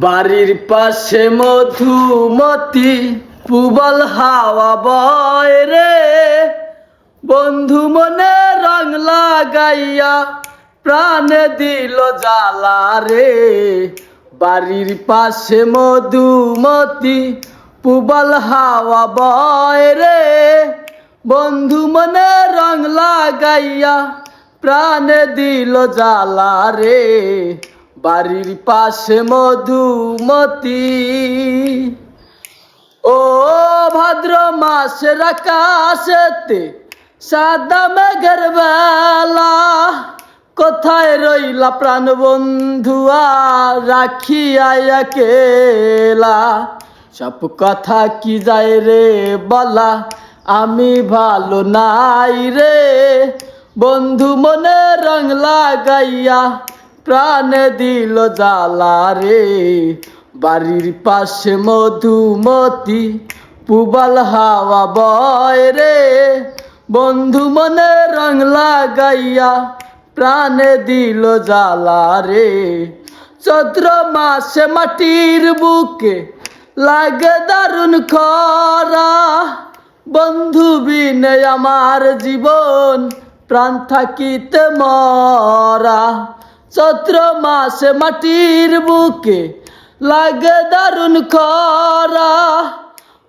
বাড়ির পাশে মধুমতি পুবল হাওয়া বয় রে, বন্ধু মনে রং লাগাইয়া প্রাণে দিল জ্বালা রে। বাড়ির পাশে মধুমতি পুবল হাওয়া বয় রে, বন্ধু মনে রং লাগাইয়া প্রাণে দিল জ্বালা রে। বাড়ির পাশে মধুমতি। ও ভাদ্র মাসের আকাশেতে সাদা মেঘের বেলা, কোথায় রইলা প্রাণ বন্ধুয়া রাখিয়া একেলা। সব কথা কি যায় রে বলা, আমি ভালো নাই রে। বন্ধু মনে রং লাগাইয়া প্রাণে দিল জ্বালা রে। বাড়ির পাশে মধুমতি পুবল হাওয়া বয় রে, বন্ধু মনে রং লাগাইয়া প্রাণে দিল জ্বালা রে। চৈত্র মাসে মাটির বুকে লাগে দারুণ খরা, বন্ধু বিনে আমার জীবন প্রাণ থাকিতে মরা। চৈত্র মাসে মাটির বুকে লাগে দারুণ খরা,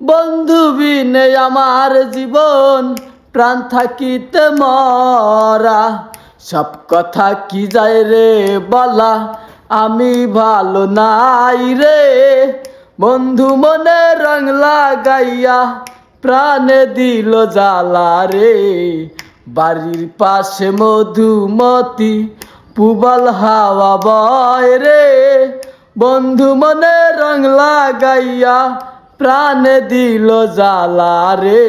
বন্ধু বিনে আমার জীবন প্রাণ থাকিতে মরা। সব কথা কি যায় রে বলা, আমি ভালো নাই রে। বন্ধু মনে রং লাগাইয়া প্রাণে দিল জ্বালা রে। বাড়ির পাশে মধুমতি পুবল হাওয়া বয় রে, বন্ধু মনে রং লাগাইয়া প্রাণে দিল জ্বালা রে।